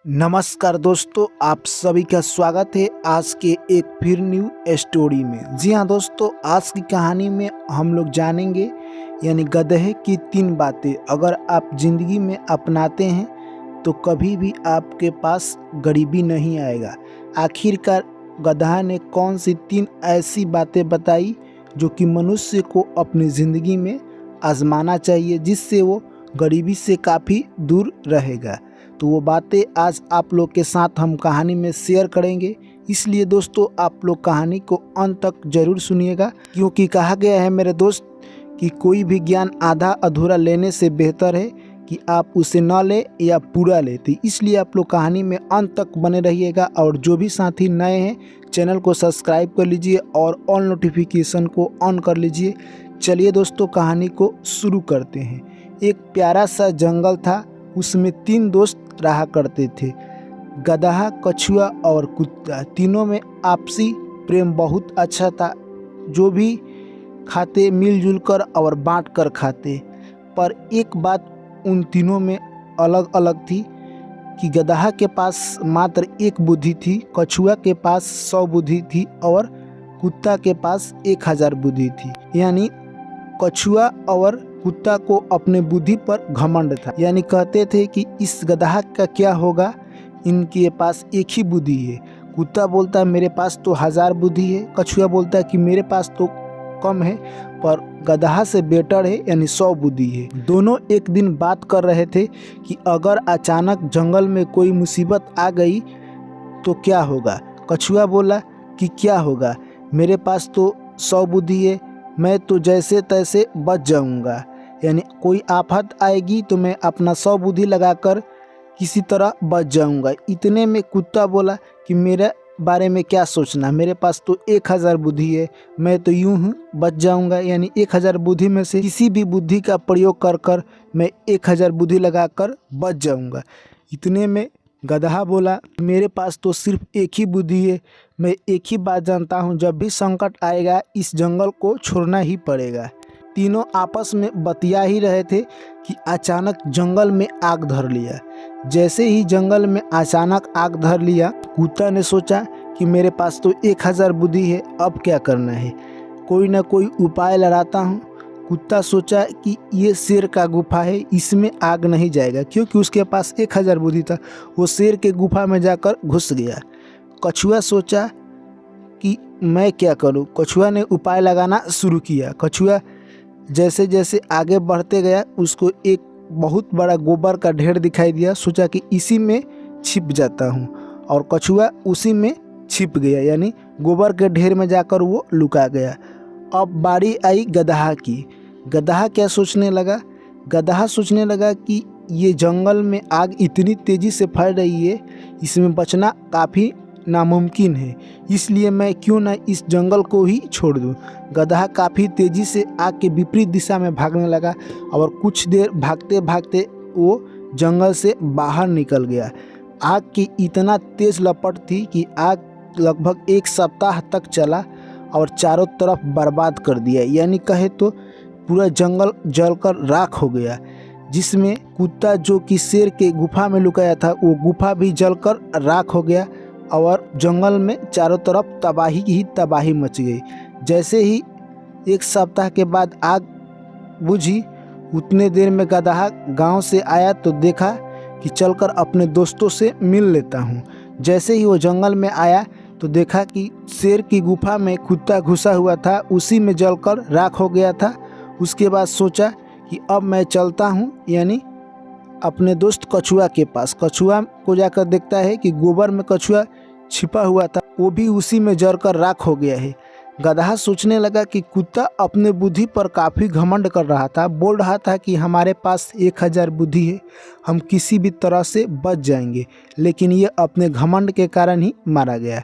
नमस्कार दोस्तों, आप सभी का स्वागत है आज के एक फिर न्यू स्टोरी में। जी हाँ दोस्तों, आज की कहानी में हम लोग जानेंगे यानी गधे की 3 बातें अगर आप ज़िंदगी में अपनाते हैं तो कभी भी आपके पास गरीबी नहीं आएगा। आखिरकार गधा ने कौन सी 3 ऐसी बातें बताई जो कि मनुष्य को अपनी ज़िंदगी में आजमाना चाहिए, जिससे वो गरीबी से काफ़ी दूर रहेगा। तो वो बातें आज आप लोग के साथ हम कहानी में शेयर करेंगे, इसलिए दोस्तों आप लोग कहानी को अंत तक जरूर सुनिएगा, क्योंकि कहा गया है मेरे दोस्त कि कोई भी ज्ञान आधा अधूरा लेने से बेहतर है कि आप उसे न ले या पूरा ले। तो इसलिए आप लोग कहानी में अंत तक बने रहिएगा। और जो भी साथी नए हैं चैनल को सब्सक्राइब कर लीजिए और ऑल नोटिफिकेशन को ऑन कर लीजिए। चलिए दोस्तों कहानी को शुरू करते हैं। एक प्यारा सा जंगल था, उसमें 3 दोस्त रहा करते थे, गधा, कछुआ और कुत्ता। तीनों में आपसी प्रेम बहुत अच्छा था। जो भी खाते मिलजुल कर और बांट कर खाते। पर एक बात उन तीनों में अलग अलग थी कि गधा के पास मात्र 1 बुद्धि थी, कछुआ के पास 100 बुद्धि थी और कुत्ता के पास 1000 बुद्धि थी। यानी कछुआ और कुत्ता को अपने बुद्धि पर घमंड था। यानी कहते थे कि इस गधा का क्या होगा, इनके पास 1 ही बुद्धि है। कुत्ता बोलता है मेरे पास तो 1000 बुद्धि है, कछुआ बोलता है कि मेरे पास तो कम है पर गधा से बेटर है यानी 100 बुद्धि है। दोनों एक दिन बात कर रहे थे कि अगर अचानक जंगल में कोई मुसीबत आ गई तो क्या होगा। कछुआ बोला कि क्या होगा, मेरे पास तो 100 बुद्धि है, मैं तो जैसे तैसे बच जाऊंगा। यानी कोई आफत आएगी तो मैं अपना 100 बुद्धि लगाकर किसी तरह बच जाऊंगा। इतने में कुत्ता बोला कि मेरे बारे में क्या सोचना, मेरे पास तो 1000 बुद्धि है, मैं तो यूं ही बच जाऊंगा। यानी 1000 बुद्धि में से किसी भी बुद्धि का प्रयोग कर कर मैं 1000 बुद्धि लगाकर बच जाऊंगा। इतने में गधा बोला मेरे पास तो सिर्फ 1 ही बुद्धि है, मैं एक ही बात जानता हूँ, जब भी संकट आएगा इस जंगल को छोड़ना ही पड़ेगा। तीनों आपस में बतिया ही रहे थे कि अचानक जंगल में आग धर लिया। जैसे ही जंगल में अचानक आग धर लिया, कुत्ता ने सोचा कि मेरे पास तो 1000 बुद्धि है, अब क्या करना है, कोई ना कोई उपाय लगाता हूँ। कुत्ता सोचा कि ये शेर का गुफा है, इसमें आग नहीं जाएगा, क्योंकि उसके पास 1000 बुद्धि था। वो शेर के गुफा में जाकर घुस गया। कछुआ सोचा कि मैं क्या करूं। कछुआ ने उपाय लगाना शुरू किया। कछुआ जैसे जैसे आगे बढ़ते गया, उसको एक बहुत बड़ा गोबर का ढेर दिखाई दिया। सोचा कि इसी में छिप जाता हूं, और कछुआ उसी में छिप गया, यानी गोबर के ढेर में जाकर वो लुका गया। अब बारी आई गधा की। गधा क्या सोचने लगा, गधा सोचने लगा कि ये जंगल में आग इतनी तेज़ी से फैल रही है, इसमें बचना काफ़ी नामुमकिन है, इसलिए मैं क्यों ना इस जंगल को ही छोड़ दूं। गधा काफ़ी तेज़ी से आग के विपरीत दिशा में भागने लगा और कुछ देर भागते भागते वो जंगल से बाहर निकल गया। आग की इतना तेज़ लपट थी कि आग लगभग 1 सप्ताह तक चला और चारों तरफ बर्बाद कर दिया। यानी कहे तो पूरा जंगल जलकर राख हो गया, जिसमें कुत्ता जो कि शेर के गुफा में लुकाया था वो गुफा भी जलकर राख हो गया और जंगल में चारों तरफ तबाही ही तबाही मच गई। जैसे ही 1 सप्ताह के बाद आग बुझी, उतने देर में गधा गांव से आया तो देखा कि चलकर अपने दोस्तों से मिल लेता हूँ। जैसे ही वो जंगल में आया तो देखा कि शेर की गुफा में कुत्ता घुसा हुआ था, उसी में जलकर राख हो गया था। उसके बाद सोचा कि अब मैं चलता हूँ, यानी अपने दोस्त कछुआ के पास। कछुआ को जाकर देखता है कि गोबर में कछुआ छिपा हुआ था, वो भी उसी में जलकर राख हो गया है। गधा सोचने लगा कि कुत्ता अपने बुद्धि पर काफ़ी घमंड कर रहा था, बोल रहा था कि हमारे पास 1000 बुद्धि है, हम किसी भी तरह से बच जाएंगे, लेकिन ये अपने घमंड के कारण ही मारा गया।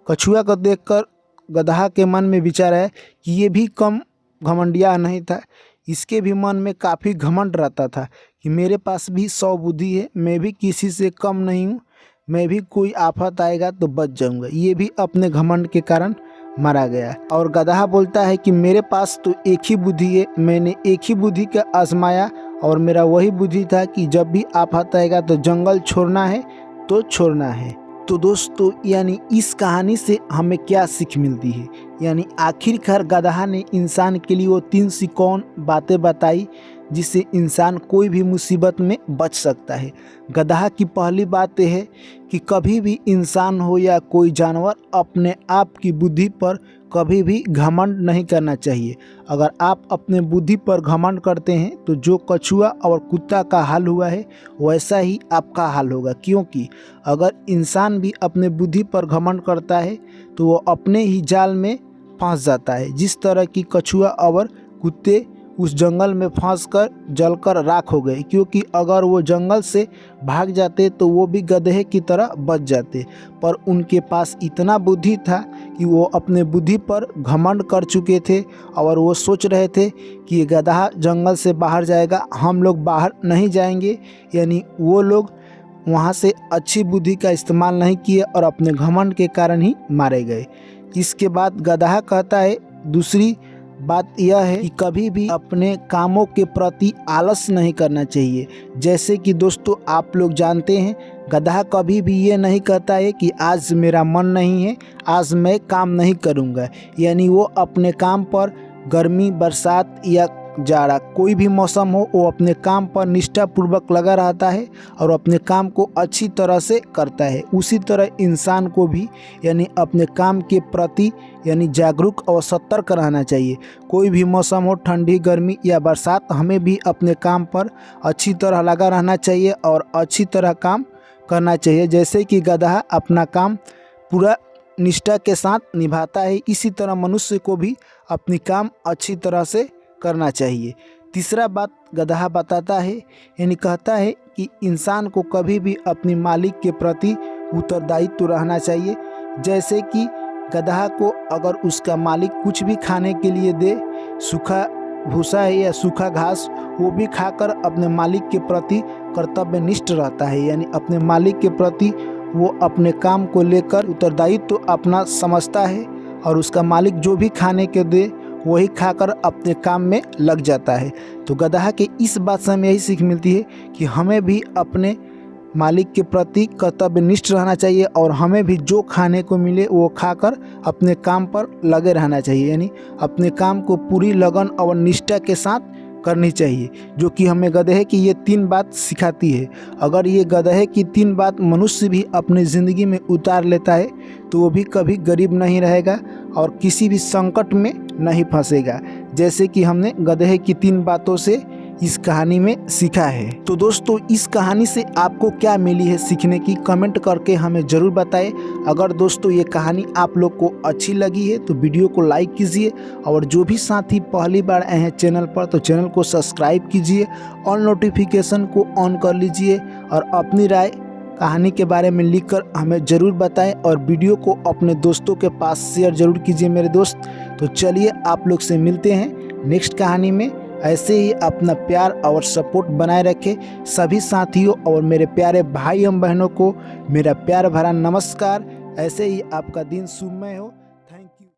कछुआ को देखकर गधा के मन में विचार आया कि ये भी कम घमंडिया नहीं था, इसके भी मन में काफ़ी घमंड रहता था कि मेरे पास भी 100 बुद्धि है, मैं भी किसी से कम नहीं हूँ, मैं भी कोई आफत आएगा तो बच जाऊंगा। ये भी अपने घमंड के कारण मारा गया। और गधा बोलता है कि मेरे पास तो 1 ही बुद्धि है, मैंने 1 ही बुद्धि का आजमाया और मेरा वही बुद्धि था कि जब भी आफत आएगा तो जंगल छोड़ना है, तो छोड़ना है। तो दोस्तों यानी इस कहानी से हमें क्या सीख मिलती है, यानी आखिरकार गदहा ने इंसान के लिए वो 3 सिकौन बातें बताई जिससे इंसान कोई भी मुसीबत में बच सकता है। गदहा की पहली बात यह है कि कभी भी इंसान हो या कोई जानवर अपने आप की बुद्धि पर कभी भी घमंड नहीं करना चाहिए। अगर आप अपने बुद्धि पर घमंड करते हैं तो जो कछुआ और कुत्ता का हाल हुआ है वैसा ही आपका हाल होगा, क्योंकि अगर इंसान भी अपने बुद्धि पर घमंड करता है तो वो अपने ही जाल में फंस जाता है। जिस तरह की कछुआ और कुत्ते उस जंगल में फंसकर जलकर राख हो गए, क्योंकि अगर वो जंगल से भाग जाते तो वो भी गधे की तरह बच जाते, पर उनके पास इतना बुद्धि था कि वो अपने बुद्धि पर घमंड कर चुके थे और वो सोच रहे थे कि ये गधा जंगल से बाहर जाएगा, हम लोग बाहर नहीं जाएंगे। यानी वो लोग वहाँ से अच्छी बुद्धि का इस्तेमाल नहीं किए और अपने घमंड के कारण ही मारे गए। इसके बाद गदहा कहता है दूसरी बात यह है कि कभी भी अपने कामों के प्रति आलस नहीं करना चाहिए। जैसे कि दोस्तों आप लोग जानते हैं गदहा कभी भी ये नहीं कहता है कि आज मेरा मन नहीं है, आज मैं काम नहीं करूँगा। यानी वो अपने काम पर गर्मी, बरसात या जाड़ा कोई भी मौसम हो वो अपने काम पर निष्ठापूर्वक लगा रहता है और अपने काम को अच्छी तरह से करता है। उसी तरह इंसान को भी यानी अपने काम के प्रति यानी जागरूक और सतर्क रहना चाहिए। कोई भी मौसम हो, ठंडी, गर्मी या बरसात, हमें भी अपने काम पर अच्छी तरह लगा रहना चाहिए और अच्छी तरह काम करना चाहिए। जैसे कि गदहा अपना काम पूरा निष्ठा के साथ निभाता है, इसी तरह मनुष्य को भी अपनी काम अच्छी तरह से करना चाहिए। तीसरा बात गदहा बताता है यानी कहता है कि इंसान को कभी भी अपने मालिक के प्रति उत्तरदायित्व रहना चाहिए। जैसे कि गदहा को अगर उसका मालिक कुछ भी खाने के लिए दे, सूखा भूसा है या सूखा घास, वो भी खाकर अपने मालिक के प्रति कर्तव्यनिष्ठ रहता है। यानी अपने मालिक के प्रति वो अपने काम को लेकर उत्तरदायित्व अपना समझता है और उसका मालिक जो भी खाने के दे वही खाकर अपने काम में लग जाता है। तो गदहा के इस बात से हमें यही सीख मिलती है कि हमें भी अपने मालिक के प्रति कर्तव्यनिष्ठ रहना चाहिए और हमें भी जो खाने को मिले वो खाकर अपने काम पर लगे रहना चाहिए। यानी अपने काम को पूरी लगन और निष्ठा के साथ करनी चाहिए, जो कि हमें गधे की ये 3 बात सिखाती है। अगर ये गधे की 3 बात मनुष्य भी अपनी ज़िंदगी में उतार लेता है तो वो भी कभी गरीब नहीं रहेगा और किसी भी संकट में नहीं फंसेगा, जैसे कि हमने गधे की 3 बातों से इस कहानी में सीखा है। तो दोस्तों इस कहानी से आपको क्या मिली है सीखने की, कमेंट करके हमें ज़रूर बताएं। अगर दोस्तों ये कहानी आप लोग को अच्छी लगी है तो वीडियो को लाइक कीजिए और जो भी साथी पहली बार आए हैं चैनल पर तो चैनल को सब्सक्राइब कीजिए, ऑल नोटिफिकेशन को ऑन कर लीजिए और अपनी राय कहानी के बारे में लिखकर हमें ज़रूर बताएं और वीडियो को अपने दोस्तों के पास शेयर ज़रूर कीजिए मेरे दोस्त। तो चलिए आप लोग से मिलते हैं नेक्स्ट कहानी में। ऐसे ही अपना प्यार और सपोर्ट बनाए रखें। सभी साथियों और मेरे प्यारे भाई एवं बहनों को मेरा प्यार भरा नमस्कार। ऐसे ही आपका दिन शुभमय हो।